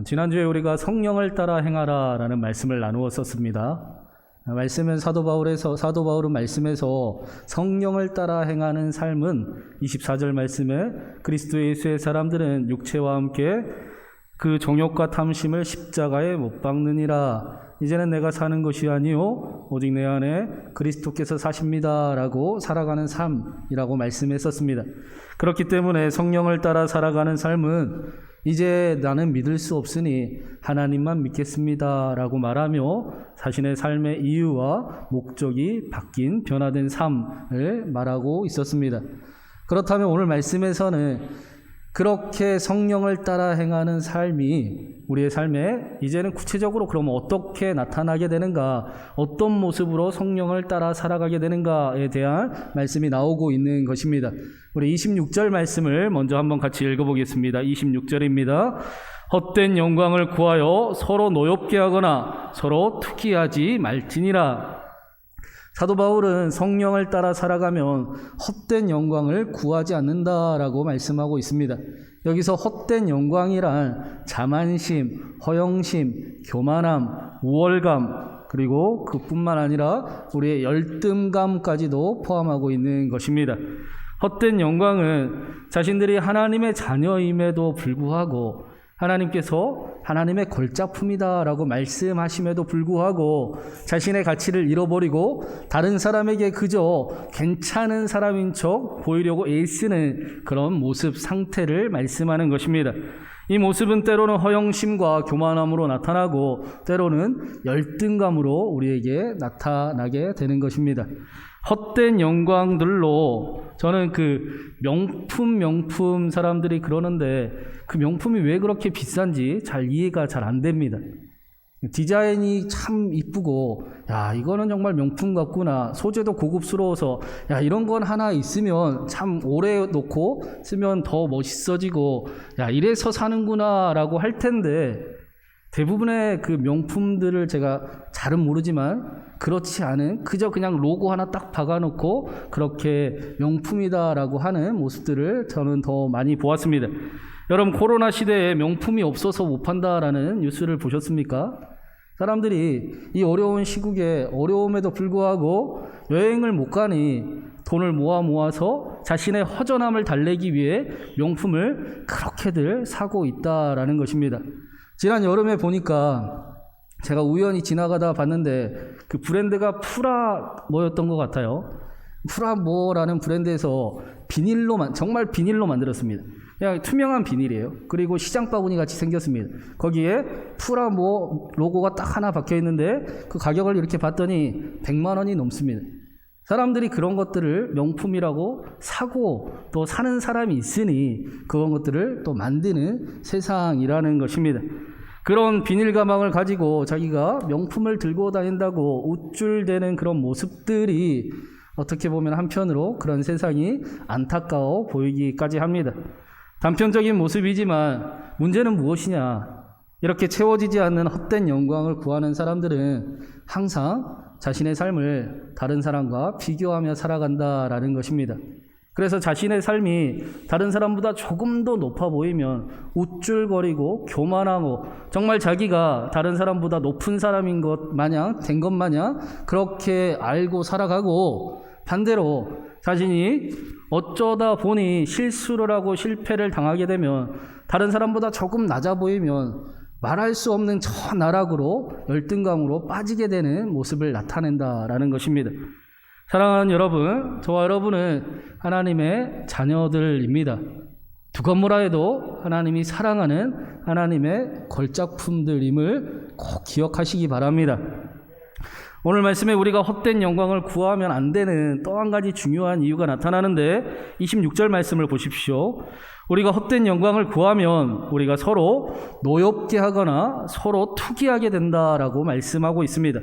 지난주에 우리가 성령을 따라 행하라 라는 말씀을 나누었었습니다. 말씀은 사도 바울은 말씀에서 성령을 따라 행하는 삶은 24절 말씀에 그리스도 예수의 사람들은 육체와 함께 그 정욕과 탐심을 십자가에 못 박느니라. 이제는 내가 사는 것이 아니요 오직 내 안에 그리스도께서 사십니다 라고 살아가는 삶이라고 말씀했었습니다. 그렇기 때문에 성령을 따라 살아가는 삶은 이제 나는 믿을 수 없으니 하나님만 믿겠습니다 라고 말하며 자신의 삶의 이유와 목적이 바뀐 변화된 삶을 말하고 있었습니다. 그렇다면 오늘 말씀에서는 그렇게 성령을 따라 행하는 삶이 우리의 삶에 이제는 구체적으로 그러면 어떻게 나타나게 되는가, 어떤 모습으로 성령을 따라 살아가게 되는가에 대한 말씀이 나오고 있는 것입니다. 우리 26절 말씀을 먼저 한번 같이 읽어보겠습니다. 26절입니다. 헛된 영광을 구하여 서로 노엽게 하거나 서로 투기하지 말지니라. 사도 바울은 성령을 따라 살아가면 헛된 영광을 구하지 않는다라고 말씀하고 있습니다. 여기서 헛된 영광이란 자만심, 허영심, 교만함, 우월감, 그리고 그뿐만 아니라 우리의 열등감까지도 포함하고 있는 것입니다. 헛된 영광은 자신들이 하나님의 자녀임에도 불구하고 하나님께서 하나님의 걸작품이다라고 말씀하심에도 불구하고 자신의 가치를 잃어버리고 다른 사람에게 그저 괜찮은 사람인 척 보이려고 애쓰는 그런 모습 상태를 말씀하는 것입니다. 이 모습은 때로는 허영심과 교만함으로 나타나고 때로는 열등감으로 우리에게 나타나게 되는 것입니다. 헛된 영광들로 저는 그 명품 사람들이 그러는데 그 명품이 왜 그렇게 비싼지 잘 이해가 잘 안 됩니다. 디자인이 참 이쁘고 야 이거는 정말 명품 같구나, 소재도 고급스러워서 야 이런 건 하나 있으면 참 오래 놓고 쓰면 더 멋있어지고 야 이래서 사는구나 라고 할 텐데 대부분의 그 명품들을 제가 잘은 모르지만 그렇지 않은 그저 그냥 로고 하나 딱 박아놓고 그렇게 명품이다라고 하는 모습들을 저는 더 많이 보았습니다. 여러분 코로나 시대에 명품이 없어서 못 판다라는 뉴스를 보셨습니까? 사람들이 이 어려운 시국에 어려움에도 불구하고 여행을 못 가니 돈을 모아서 자신의 허전함을 달래기 위해 명품을 그렇게들 사고 있다라는 것입니다. 지난 여름에 보니까 제가 우연히 지나가다 봤는데 그 브랜드가 뭐였던 것 같아요. 프라모라는 브랜드에서 정말 비닐로 만들었습니다. 그냥 투명한 비닐이에요. 그리고 시장 바구니 같이 생겼습니다. 거기에 프라모 로고가 딱 하나 박혀 있는데 그 가격을 이렇게 봤더니 100만 원이 넘습니다. 사람들이 그런 것들을 명품이라고 사고 또 사는 사람이 있으니 그런 것들을 또 만드는 세상이라는 것입니다. 그런 비닐 가방을 가지고 자기가 명품을 들고 다닌다고 우쭐대는 그런 모습들이 어떻게 보면 한편으로 그런 세상이 안타까워 보이기까지 합니다. 단편적인 모습이지만 문제는 무엇이냐? 이렇게 채워지지 않는 헛된 영광을 구하는 사람들은 항상 자신의 삶을 다른 사람과 비교하며 살아간다라는 것입니다. 그래서 자신의 삶이 다른 사람보다 조금 더 높아 보이면 우쭐거리고 교만하고 정말 자기가 다른 사람보다 높은 사람인 것 마냥 된 것 마냥 그렇게 알고 살아가고 반대로 자신이 어쩌다 보니 실수를 하고 실패를 당하게 되면 다른 사람보다 조금 낮아 보이면 말할 수 없는 저 나락으로 열등감으로 빠지게 되는 모습을 나타낸다라는 것입니다. 사랑하는 여러분, 저와 여러분은 하나님의 자녀들입니다. 누가 뭐라 해도 하나님이 사랑하는 하나님의 걸작품들임을 꼭 기억하시기 바랍니다. 오늘 말씀에 우리가 헛된 영광을 구하면 안 되는 또 한 가지 중요한 이유가 나타나는데 26절 말씀을 보십시오. 우리가 헛된 영광을 구하면 우리가 서로 노엽게 하거나 서로 투기하게 된다라고 말씀하고 있습니다.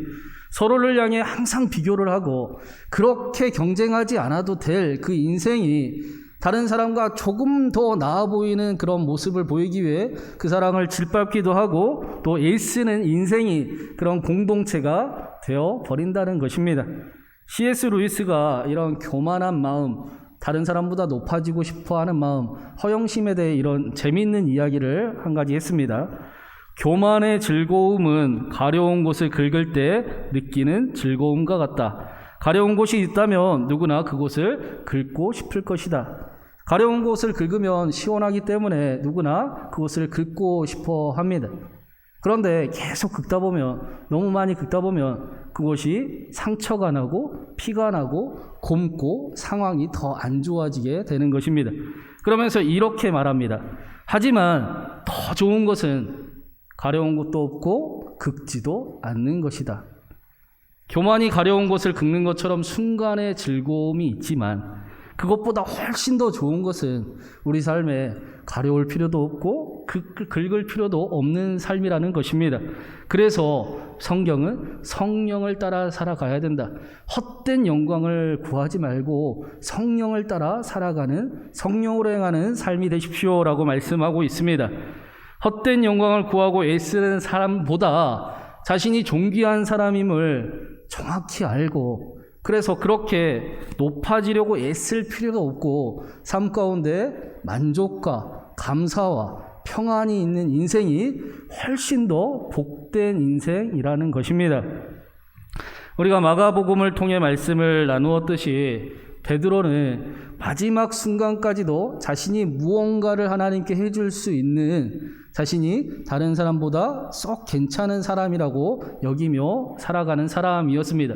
서로를 향해 항상 비교를 하고 그렇게 경쟁하지 않아도 될 그 인생이 다른 사람과 조금 더 나아 보이는 그런 모습을 보이기 위해 그 사람을 짓밟기도 하고 또 애쓰는 인생이 그런 공동체가 되어 버린다는 것입니다. C.S. 루이스가 이런 교만한 마음, 다른 사람보다 높아지고 싶어하는 마음, 허영심에 대해 이런 재미있는 이야기를 한 가지 했습니다. 교만의 즐거움은 가려운 곳을 긁을 때 느끼는 즐거움과 같다. 가려운 곳이 있다면 누구나 그곳을 긁고 싶을 것이다. 가려운 곳을 긁으면 시원하기 때문에 누구나 그곳을 긁고 싶어 합니다. 그런데 계속 긁다 보면, 너무 많이 긁다 보면 그곳이 상처가 나고 피가 나고 곪고 상황이 더 안 좋아지게 되는 것입니다. 그러면서 이렇게 말합니다. 하지만 더 좋은 것은 가려운 곳도 없고 긁지도 않는 것이다. 교만이 가려운 곳을 긁는 것처럼 순간의 즐거움이 있지만 그것보다 훨씬 더 좋은 것은 우리 삶에 가려울 필요도 없고 긁을 필요도 없는 삶이라는 것입니다. 그래서 성경은 성령을 따라 살아가야 된다. 헛된 영광을 구하지 말고 성령을 따라 살아가는, 성령으로 행하는 삶이 되십시오라고 말씀하고 있습니다. 헛된 영광을 구하고 애쓰는 사람보다 자신이 존귀한 사람임을 정확히 알고, 그래서 그렇게 높아지려고 애쓸 필요도 없고 삶 가운데 만족과 감사와 평안이 있는 인생이 훨씬 더 복된 인생이라는 것입니다. 우리가 마가복음을 통해 말씀을 나누었듯이 베드로는 마지막 순간까지도 자신이 무언가를 하나님께 해줄 수 있는, 자신이 다른 사람보다 썩 괜찮은 사람이라고 여기며 살아가는 사람이었습니다.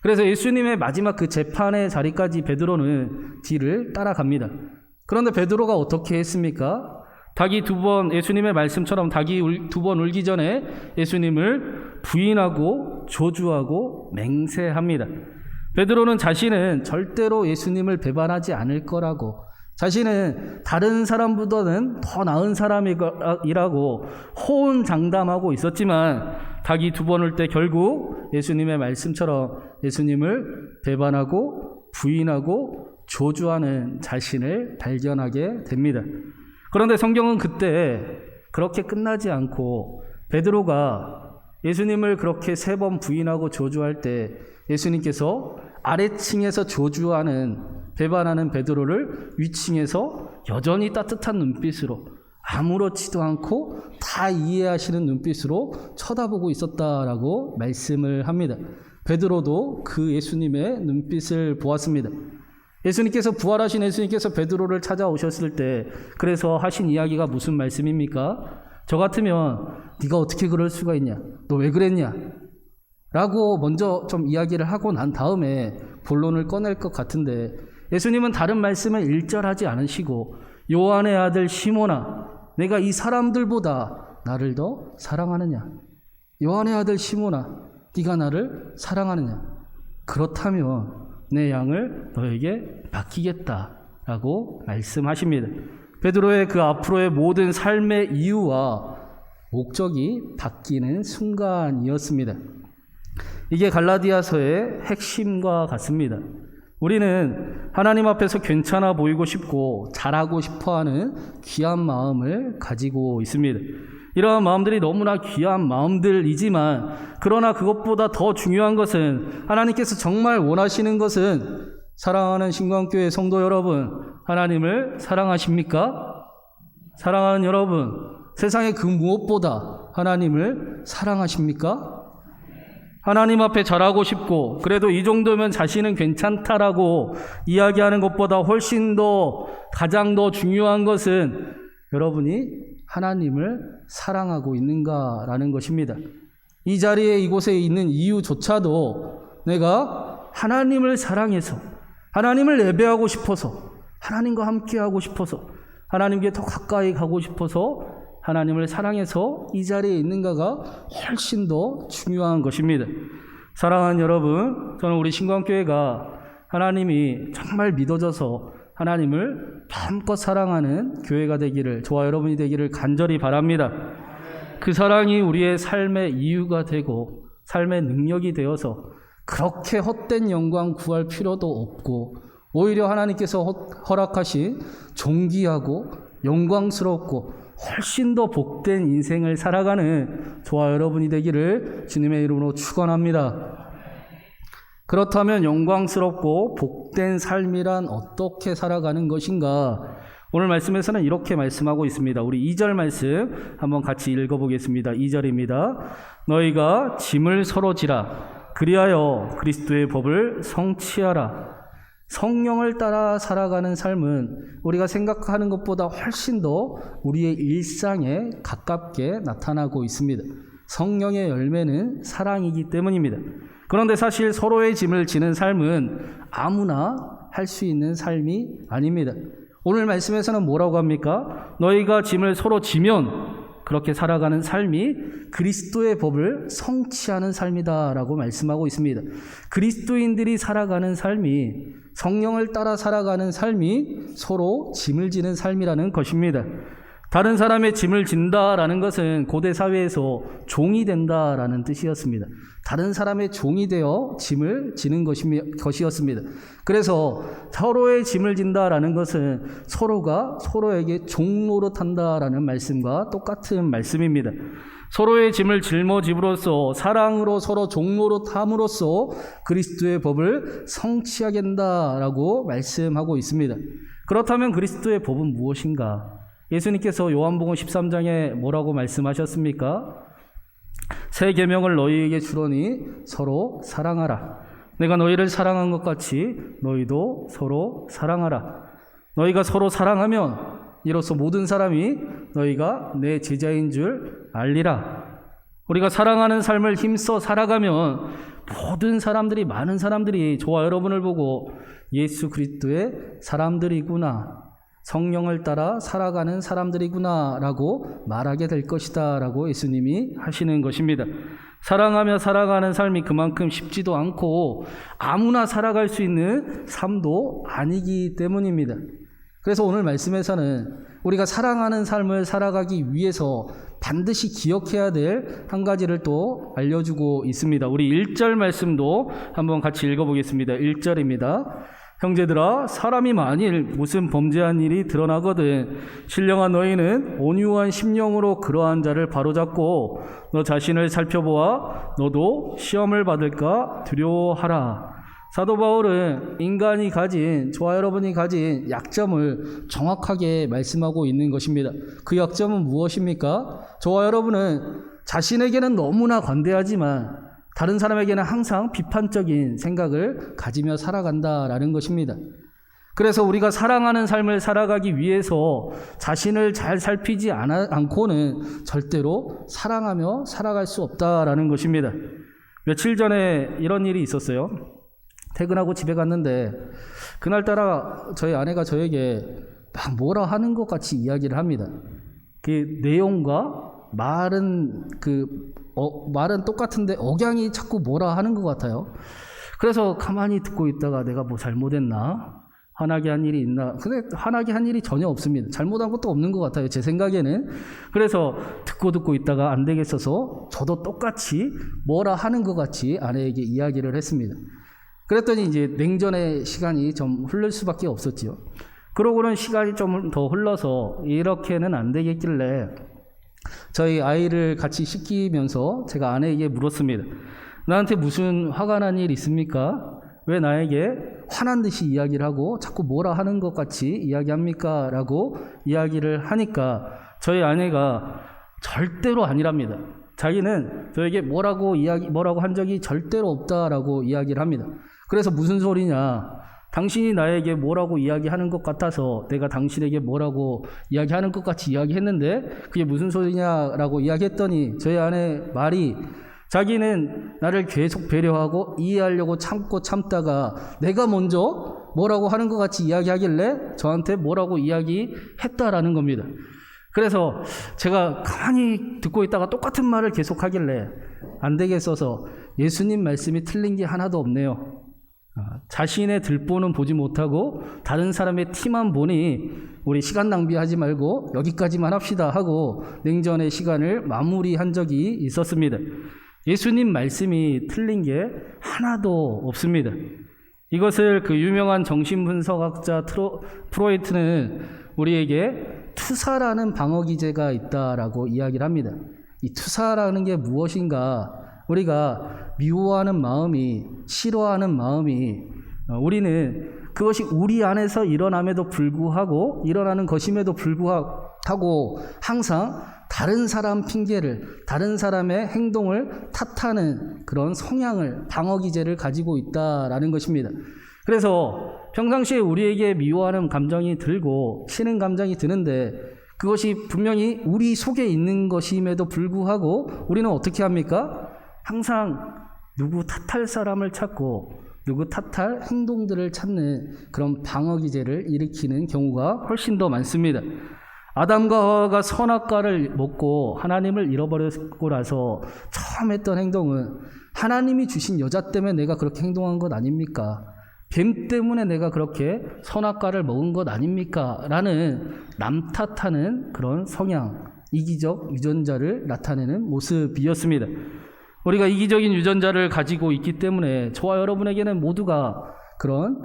그래서 예수님의 마지막 그 재판의 자리까지 베드로는 뒤를 따라갑니다. 그런데 베드로가 어떻게 했습니까? 닭이 두 번, 예수님의 말씀처럼 닭이 두 번 울기 전에 예수님을 부인하고 조주하고 맹세합니다. 베드로는 자신은 절대로 예수님을 배반하지 않을 거라고, 자신은 다른 사람보다는 더 나은 사람이라고 호언장담하고 있었지만 닭이 두 번 울 때 결국 예수님의 말씀처럼 예수님을 배반하고 부인하고 조주하는 자신을 발견하게 됩니다. 그런데 성경은 그때 그렇게 끝나지 않고 베드로가 예수님을 그렇게 3번 부인하고 조주할 때 예수님께서 아래층에서 조주하는, 배반하는 베드로를 위층에서 여전히 따뜻한 눈빛으로, 아무렇지도 않고 다 이해하시는 눈빛으로 쳐다보고 있었다라고 말씀을 합니다. 베드로도 그 예수님의 눈빛을 보았습니다. 예수님께서, 부활하신 예수님께서 베드로를 찾아오셨을 때 그래서 하신 이야기가 무슨 말씀입니까? 저 같으면 네가 어떻게 그럴 수가 있냐? 너 왜 그랬냐? 라고 먼저 좀 이야기를 하고 난 다음에 본론을 꺼낼 것 같은데 예수님은 다른 말씀을 일절하지 않으시고 요한의 아들 시몬아, 내가 이 사람들보다 나를 더 사랑하느냐? 요한의 아들 시몬아, 네가 나를 사랑하느냐? 그렇다면 내 양을 너에게 맡기겠다라고 말씀하십니다. 베드로의 그 앞으로의 모든 삶의 이유와 목적이 바뀌는 순간이었습니다. 이게 갈라디아서의 핵심과 같습니다. 우리는 하나님 앞에서 괜찮아 보이고 싶고 잘하고 싶어하는 귀한 마음을 가지고 있습니다. 이러한 마음들이 너무나 귀한 마음들이지만, 그러나 그것보다 더 중요한 것은, 하나님께서 정말 원하시는 것은, 사랑하는 신광교회 성도 여러분, 하나님을 사랑하십니까? 사랑하는 여러분, 세상의 그 무엇보다 하나님을 사랑하십니까? 하나님 앞에 잘하고 싶고 그래도 이 정도면 자신은 괜찮다라고 이야기하는 것보다 훨씬 더, 가장 더 중요한 것은 여러분이 하나님을 사랑하고 있는가라는 것입니다. 이 자리에, 이곳에 있는 이유조차도 내가 하나님을 사랑해서, 하나님을 예배하고 싶어서, 하나님과 함께하고 싶어서, 하나님께 더 가까이 가고 싶어서, 하나님을 사랑해서 이 자리에 있는가가 훨씬 더 중요한 것입니다. 사랑하는 여러분, 저는 우리 신광교회가 하나님이 정말 믿어져서 하나님을 마음껏 사랑하는 교회가 되기를, 저와 여러분이 되기를 간절히 바랍니다. 그 사랑이 우리의 삶의 이유가 되고 삶의 능력이 되어서 그렇게 헛된 영광 구할 필요도 없고, 오히려 하나님께서 허락하신 존귀하고 영광스럽고 훨씬 더 복된 인생을 살아가는 저와 여러분이 되기를 주님의 이름으로 축원합니다. 그렇다면 영광스럽고 복된 삶이란 어떻게 살아가는 것인가? 오늘 말씀에서는 이렇게 말씀하고 있습니다. 우리 2절 말씀 한번 같이 읽어보겠습니다. 2절입니다. 너희가 짐을 서로 지라. 그리하여 그리스도의 법을 성취하라. 성령을 따라 살아가는 삶은 우리가 생각하는 것보다 훨씬 더 우리의 일상에 가깝게 나타나고 있습니다. 성령의 열매는 사랑이기 때문입니다. 그런데 사실 서로의 짐을 지는 삶은 아무나 할 수 있는 삶이 아닙니다. 오늘 말씀에서는 뭐라고 합니까? 너희가 짐을 서로 지면 그렇게 살아가는 삶이 그리스도의 법을 성취하는 삶이다라고 말씀하고 있습니다. 그리스도인들이 살아가는 삶이, 성령을 따라 살아가는 삶이 서로 짐을 지는 삶이라는 것입니다. 다른 사람의 짐을 진다라는 것은 고대 사회에서 종이 된다라는 뜻이었습니다. 다른 사람의 종이 되어 짐을 지는 것이었습니다. 그래서 서로의 짐을 진다라는 것은 서로가 서로에게 종노릇한다라는 말씀과 똑같은 말씀입니다. 서로의 짐을 짊어짐으로써 사랑으로 서로 종노릇함으로써 그리스도의 법을 성취하겠다라고 말씀하고 있습니다. 그렇다면 그리스도의 법은 무엇인가? 예수님께서 요한복음 13장에 뭐라고 말씀하셨습니까? 새 계명을 너희에게 주노니 서로 사랑하라. 내가 너희를 사랑한 것 같이 너희도 서로 사랑하라. 너희가 서로 사랑하면 이로써 모든 사람이 너희가 내 제자인 줄 알리라. 우리가 사랑하는 삶을 힘써 살아가면 모든 사람들이, 많은 사람들이 저와 여러분을 보고 예수 그리스도의 사람들이구나, 성령을 따라 살아가는 사람들이구나 라고 말하게 될 것이다 라고 예수님이 하시는 것입니다. 사랑하며 살아가는 삶이 그만큼 쉽지도 않고 아무나 살아갈 수 있는 삶도 아니기 때문입니다. 그래서 오늘 말씀에서는 우리가 사랑하는 삶을 살아가기 위해서 반드시 기억해야 될 한 가지를 또 알려주고 있습니다. 우리 1절 말씀도 한번 같이 읽어보겠습니다. 1절입니다. 형제들아, 사람이 만일 무슨 범죄한 일이 드러나거든 신령한 너희는 온유한 심령으로 그러한 자를 바로잡고 너 자신을 살펴보아 너도 시험을 받을까 두려워하라. 사도 바울은 인간이 가진, 저와 여러분이 가진 약점을 정확하게 말씀하고 있는 것입니다. 그 약점은 무엇입니까? 저와 여러분은 자신에게는 너무나 관대하지만 다른 사람에게는 항상 비판적인 생각을 가지며 살아간다라는 것입니다. 그래서 우리가 사랑하는 삶을 살아가기 위해서 자신을 잘 살피지 않고는 절대로 사랑하며 살아갈 수 없다라는 것입니다. 며칠 전에 이런 일이 있었어요. 퇴근하고 집에 갔는데 그날따라 저희 아내가 저에게 막 뭐라 하는 것 같이 이야기를 합니다. 그 내용과 말은 말은 똑같은데 억양이 자꾸 뭐라 하는 것 같아요. 그래서 가만히 듣고 있다가 내가 뭐 잘못했나? 화나게 한 일이 있나? 근데 화나게 한 일이 전혀 없습니다. 잘못한 것도 없는 것 같아요, 제 생각에는. 그래서 듣고 있다가 안 되겠어서 저도 똑같이 뭐라 하는 것 같이 아내에게 이야기를 했습니다. 그랬더니 이제 냉전의 시간이 좀 흐를 수밖에 없었지요. 그러고는 시간이 좀 더 흘러서 이렇게는 안 되겠길래 저희 아이를 같이 씻기면서 제가 아내에게 물었습니다. 나한테 무슨 화가 난 일 있습니까? 왜 나에게 화난 듯이 이야기를 하고 자꾸 뭐라 하는 것 같이 이야기합니까? 라고 이야기를 하니까 저희 아내가 절대로 아니랍니다. 자기는 저에게 뭐라고 한 적이 절대로 없다라고 이야기를 합니다. 그래서 무슨 소리냐? 당신이 나에게 뭐라고 이야기하는 것 같아서 내가 당신에게 뭐라고 이야기하는 것 같이 이야기했는데 그게 무슨 소리냐라고 이야기했더니 저희 아내 말이 자기는 나를 계속 배려하고 이해하려고 참다가 내가 먼저 뭐라고 하는 것 같이 이야기하길래 저한테 뭐라고 이야기했다라는 겁니다. 그래서 제가 가만히 듣고 있다가 똑같은 말을 계속하길래 안 되겠어서 예수님 말씀이 틀린 게 하나도 없네요. 자신의 들보는 보지 못하고 다른 사람의 티만 보니 우리 시간 낭비하지 말고 여기까지만 합시다 하고 냉전의 시간을 마무리한 적이 있었습니다. 예수님 말씀이 틀린 게 하나도 없습니다. 이것을 그 유명한 정신분석학자 프로이트는 우리에게 투사라는 방어 기제가 있다라고 이야기를 합니다. 이 투사라는 게 무엇인가? 우리가 미워하는 마음이, 싫어하는 마음이 우리는 그것이 우리 안에서 일어남에도 불구하고 일어나는 것임에도 불구하고 항상 다른 사람 핑계를, 다른 사람의 행동을 탓하는 그런 성향을, 방어 기제를 가지고 있다라는 것입니다. 그래서 평상시에 우리에게 미워하는 감정이 들고 싫은 감정이 드는데 그것이 분명히 우리 속에 있는 것임에도 불구하고 우리는 어떻게 합니까? 항상 누구 탓할 사람을 찾고 누구 탓할 행동들을 찾는 그런 방어 기제를 일으키는 경우가 훨씬 더 많습니다. 아담과 하와가 선악과를 먹고 하나님을 잃어버리고 나서 처음 했던 행동은 하나님이 주신 여자 때문에 내가 그렇게 행동한 것 아닙니까? 뱀 때문에 내가 그렇게 선악과를 먹은 것 아닙니까? 라는 남 탓하는 그런 성향, 이기적 유전자를 나타내는 모습이었습니다. 우리가 이기적인 유전자를 가지고 있기 때문에 저와 여러분에게는 모두가 그런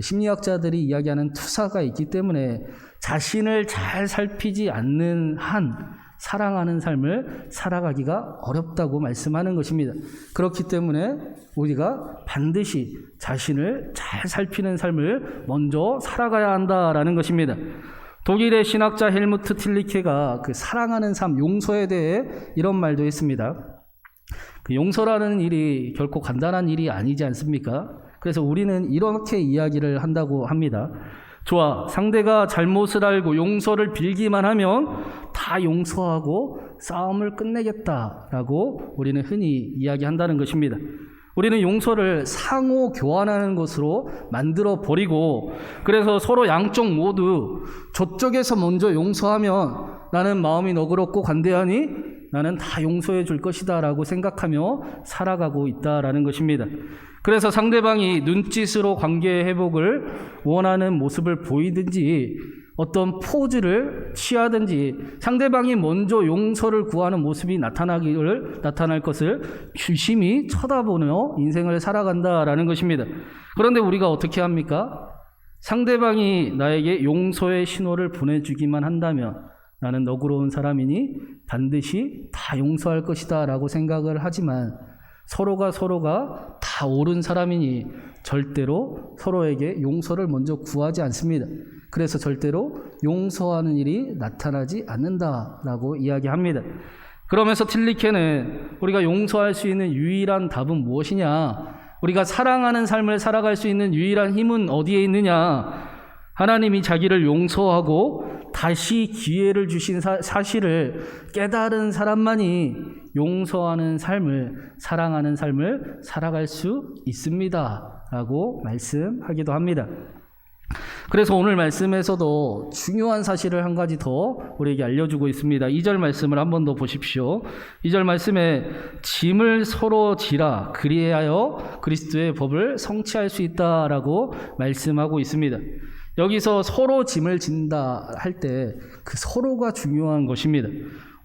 심리학자들이 이야기하는 투사가 있기 때문에 자신을 잘 살피지 않는 한 사랑하는 삶을 살아가기가 어렵다고 말씀하는 것입니다. 그렇기 때문에 우리가 반드시 자신을 잘 살피는 삶을 먼저 살아가야 한다라는 것입니다. 독일의 신학자 헬무트 틸리케가 그 사랑하는 삶, 용서에 대해 이런 말도 했습니다. 그 용서라는 일이 결코 간단한 일이 아니지 않습니까? 그래서 우리는 이렇게 이야기를 한다고 합니다. 좋아, 상대가 잘못을 알고 용서를 빌기만 하면 다 용서하고 싸움을 끝내겠다라고 우리는 흔히 이야기한다는 것입니다. 우리는 용서를 상호 교환하는 것으로 만들어 버리고 그래서 서로 양쪽 모두 저쪽에서 먼저 용서하면 나는 마음이 너그럽고 관대하니 나는 다 용서해 줄 것이다 라고 생각하며 살아가고 있다라는 것입니다. 그래서 상대방이 눈짓으로 관계 회복을 원하는 모습을 보이든지 어떤 포즈를 취하든지 상대방이 먼저 용서를 구하는 모습이 나타날 것을 유심히 쳐다보며 인생을 살아간다라는 것입니다. 그런데 우리가 어떻게 합니까? 상대방이 나에게 용서의 신호를 보내주기만 한다면 나는 너그러운 사람이니 반드시 다 용서할 것이다 라고 생각을 하지만 서로가 다 옳은 사람이니 절대로 서로에게 용서를 먼저 구하지 않습니다. 그래서 절대로 용서하는 일이 나타나지 않는다라고 이야기합니다. 그러면서 틸리케는 우리가 용서할 수 있는 유일한 답은 무엇이냐? 우리가 사랑하는 삶을 살아갈 수 있는 유일한 힘은 어디에 있느냐? 하나님이 자기를 용서하고 다시 기회를 주신 사실을 깨달은 사람만이 용서하는 삶을, 사랑하는 삶을 살아갈 수 있습니다 라고 말씀하기도 합니다. 그래서 오늘 말씀에서도 중요한 사실을 한 가지 더 우리에게 알려주고 있습니다. 2절 말씀을 한 번 더 보십시오. 2절 말씀에 짐을 서로 지라 그리하여 그리스도의 법을 성취할 수 있다라고 말씀하고 있습니다. 여기서 서로 짐을 진다 할 때 그 서로가 중요한 것입니다.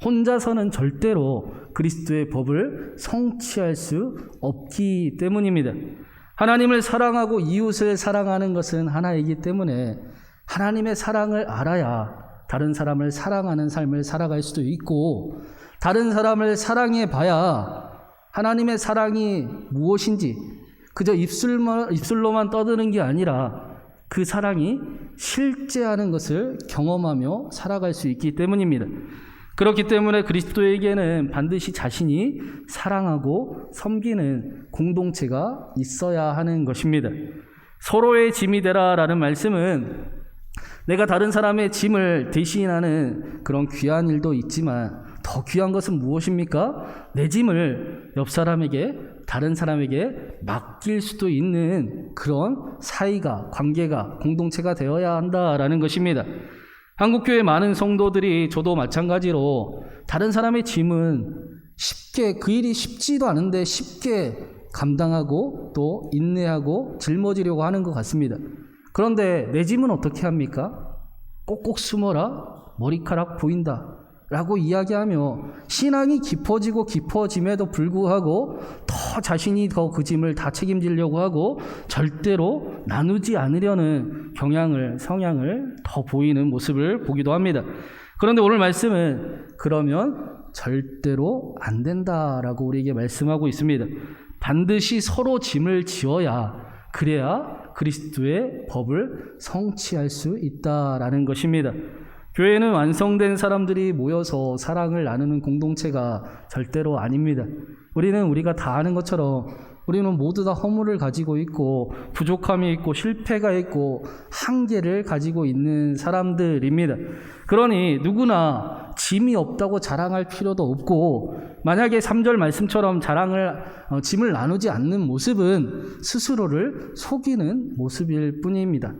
혼자서는 절대로 그리스도의 법을 성취할 수 없기 때문입니다. 하나님을 사랑하고 이웃을 사랑하는 것은 하나이기 때문에 하나님의 사랑을 알아야 다른 사람을 사랑하는 삶을 살아갈 수도 있고 다른 사람을 사랑해 봐야 하나님의 사랑이 무엇인지 그저 입술로만 떠드는 게 아니라 그 사랑이 실제하는 것을 경험하며 살아갈 수 있기 때문입니다. 그렇기 때문에 그리스도에게는 반드시 자신이 사랑하고 섬기는 공동체가 있어야 하는 것입니다. 서로의 짐이 되라라는 말씀은 내가 다른 사람의 짐을 대신하는 그런 귀한 일도 있지만 더 귀한 것은 무엇입니까? 내 짐을 옆 사람에게, 다른 사람에게 맡길 수도 있는 그런 사이가, 관계가, 공동체가 되어야 한다라는 것입니다. 한국교회 많은 성도들이 저도 마찬가지로 다른 사람의 짐은 쉽게, 그 일이 쉽지도 않은데 쉽게 감당하고 또 인내하고 짊어지려고 하는 것 같습니다. 그런데 내 짐은 어떻게 합니까? 꼭꼭 숨어라, 머리카락 보인다 라고 이야기하며 신앙이 깊어지고 깊어짐에도 불구하고 더 자신이 더 그 짐을 다 책임지려고 하고 절대로 나누지 않으려는 성향을 더 보이는 모습을 보기도 합니다. 그런데 오늘 말씀은 그러면 절대로 안 된다라고 우리에게 말씀하고 있습니다. 반드시 서로 짐을 지어야 그래야 그리스도의 법을 성취할 수 있다라는 것입니다. 교회는 완성된 사람들이 모여서 사랑을 나누는 공동체가 절대로 아닙니다. 우리는 우리가 다 아는 것처럼 우리는 모두 다 허물을 가지고 있고 부족함이 있고 실패가 있고 한계를 가지고 있는 사람들입니다. 그러니 누구나 짐이 없다고 자랑할 필요도 없고, 만약에 3절 말씀처럼 짐을 나누지 않는 모습은 스스로를 속이는 모습일 뿐입니다.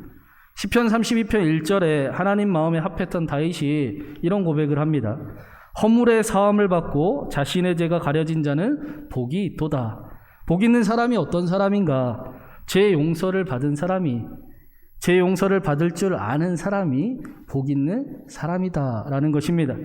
시편 32편 1절에 하나님 마음에 합했던 다윗이 이런 고백을 합니다. 허물의 사함을 받고 자신의 죄가 가려진 자는 복이 있도다. 복 있는 사람이 어떤 사람인가? 죄 용서를 받은 사람이, 죄 용서를 받을 줄 아는 사람이 복 있는 사람이다라는 것입니다.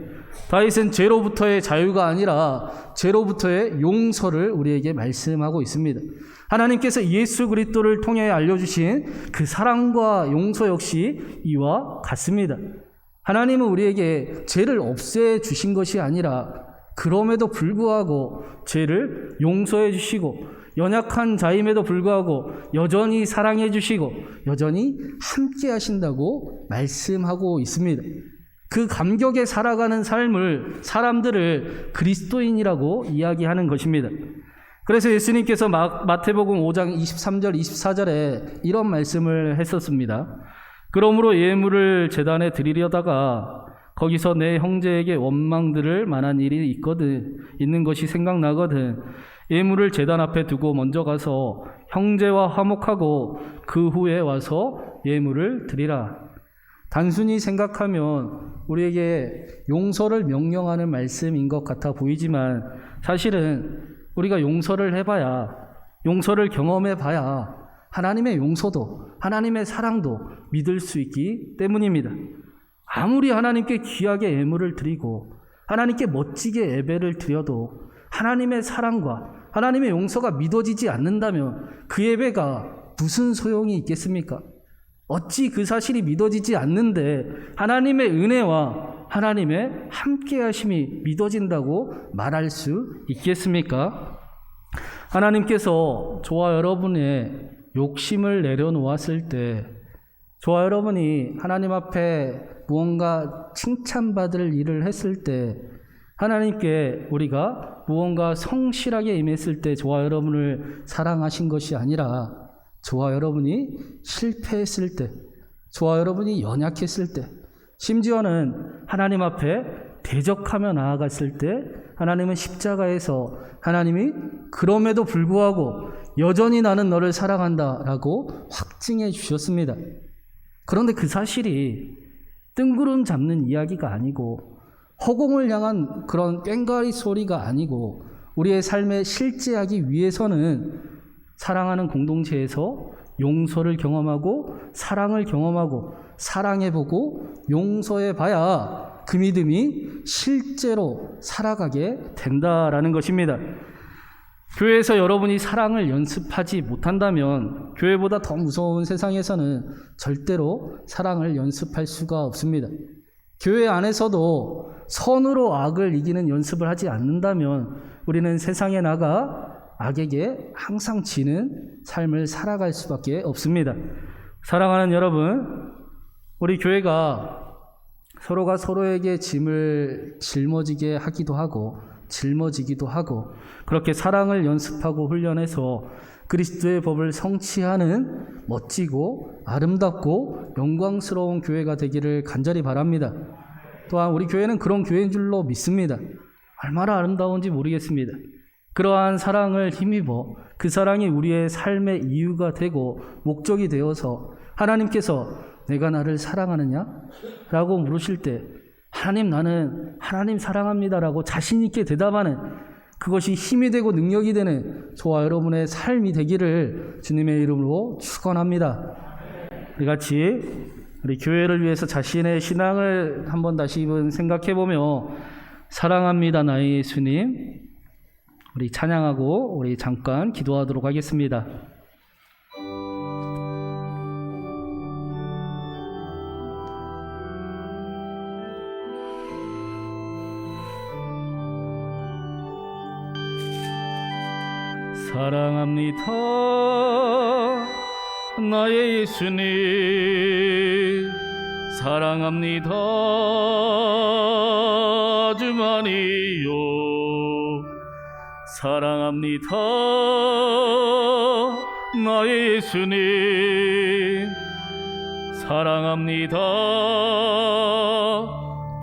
다윗은 죄로부터의 자유가 아니라 죄로부터의 용서를 우리에게 말씀하고 있습니다. 하나님께서 예수 그리스도를 통해 알려주신 그 사랑과 용서 역시 이와 같습니다. 하나님은 우리에게 죄를 없애 주신 것이 아니라 그럼에도 불구하고 죄를 용서해 주시고, 연약한 자임에도 불구하고 여전히 사랑해 주시고 여전히 함께 하신다고 말씀하고 있습니다. 그 감격에 살아가는 사람들을 그리스도인이라고 이야기하는 것입니다. 그래서 예수님께서 마태복음 5장 23절 24절에 이런 말씀을 했었습니다. 그러므로 예물을 제단에 드리려다가 거기서 내 형제에게 원망 들을 만한 일이 있는 것이 생각나거든 예물을 제단 앞에 두고 먼저 가서 형제와 화목하고 그 후에 와서 예물을 드리라. 단순히 생각하면 우리에게 용서를 명령하는 말씀인 것 같아 보이지만, 사실은 우리가 용서를 해봐야, 용서를 경험해봐야 하나님의 용서도 하나님의 사랑도 믿을 수 있기 때문입니다. 아무리 하나님께 귀하게 예물을 드리고 하나님께 멋지게 예배를 드려도 하나님의 사랑과 하나님의 용서가 믿어지지 않는다면 그 예배가 무슨 소용이 있겠습니까? 어찌 그 사실이 믿어지지 않는데 하나님의 은혜와 하나님의 함께하심이 믿어진다고 말할 수 있겠습니까? 하나님께서 저와 여러분의 욕심을 내려놓았을 때, 저와 여러분이 하나님 앞에 무언가 칭찬받을 일을 했을 때, 하나님께 우리가 무언가 성실하게 임했을 때 저와 여러분을 사랑하신 것이 아니라, 저와 여러분이 실패했을 때, 저와 여러분이 연약했을 때, 심지어는 하나님 앞에 대적하며 나아갔을 때 하나님은 십자가에서 하나님이 그럼에도 불구하고 여전히 나는 너를 사랑한다 라고 확증해 주셨습니다. 그런데 그 사실이 뜬구름 잡는 이야기가 아니고 허공을 향한 그런 꽹과리 소리가 아니고, 우리의 삶에 실제하기 위해서는 사랑하는 공동체에서 용서를 경험하고 사랑을 경험하고 사랑해보고 용서해봐야 그 믿음이 실제로 살아가게 된다라는 것입니다. 교회에서 여러분이 사랑을 연습하지 못한다면 교회보다 더 무서운 세상에서는 절대로 사랑을 연습할 수가 없습니다. 교회 안에서도 선으로 악을 이기는 연습을 하지 않는다면 우리는 세상에 나가 악에게 항상 지는 삶을 살아갈 수밖에 없습니다. 사랑하는 여러분, 우리 교회가 서로가 서로에게 짐을 짊어지게 하기도 하고 짊어지기도 하고, 그렇게 사랑을 연습하고 훈련해서 그리스도의 법을 성취하는 멋지고 아름답고 영광스러운 교회가 되기를 간절히 바랍니다. 또한 우리 교회는 그런 교회인 줄로 믿습니다. 얼마나 아름다운지 모르겠습니다. 그러한 사랑을 힘입어 그 사랑이 우리의 삶의 이유가 되고 목적이 되어서 하나님께서 내가 나를 사랑하느냐? 라고 물으실 때 하나님, 나는 하나님 사랑합니다 라고 자신 있게 대답하는, 그것이 힘이 되고 능력이 되는 저와 여러분의 삶이 되기를 주님의 이름으로 축원합니다. 우리 같이 우리 교회를 위해서 자신의 신앙을 한번 다시 생각해보며 사랑합니다 나의 예수님, 우리 찬양하고 우리 잠깐 기도하도록 하겠습니다. 사랑합니다 나의 예수님 사랑합니다. 아주 많이요 사랑합니다. 나의 예수님 사랑합니다.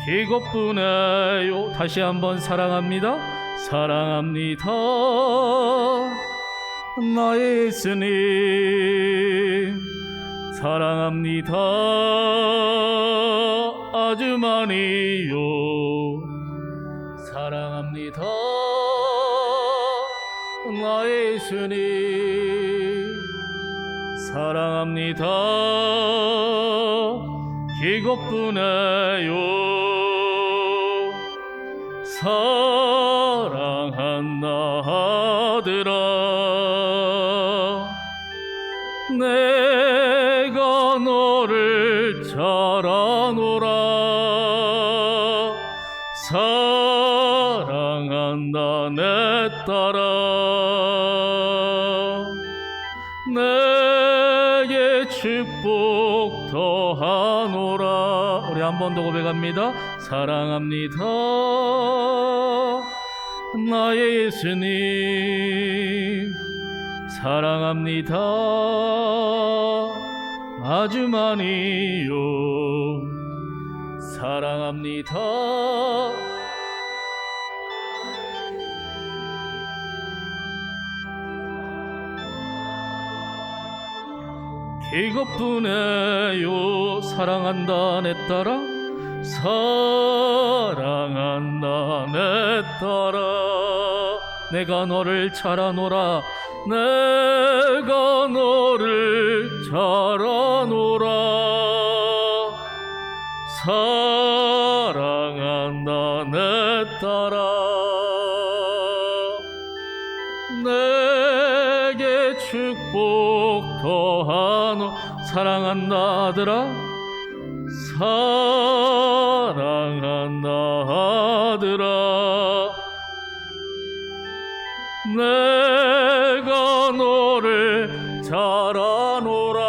이것뿐에요. 다시 한번 사랑합니다. 사랑합니다. 나의 예수님 사랑합니다. 아주 많이요 사랑합니다. 나의 예수님 사랑합니다. 이것뿐에요. 사랑한다 하더라. 내가 너를 잘 아노라. 사랑한다 내 딸아. 내게 축복 더하노라. 우리 한 번 더 고백합니다. 사랑합니다. 나의 예수님 사랑합니다. 아주 많이요 사랑합니다. 이것뿐에요. 사랑한다 내 딸아. 사랑한다 내 딸아. 내가 너를 잘 아노라. 내가 너를 잘 아노라. 사랑한다 내 딸아. 내게 축복 더하노. 사랑한다 아들아. 사랑한다 아들아. 내가 너를 잘 아노라.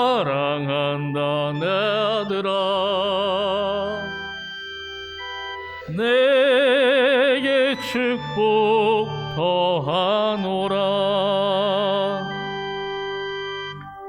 사랑한다 내 아들아. 내게 축복 더하노라.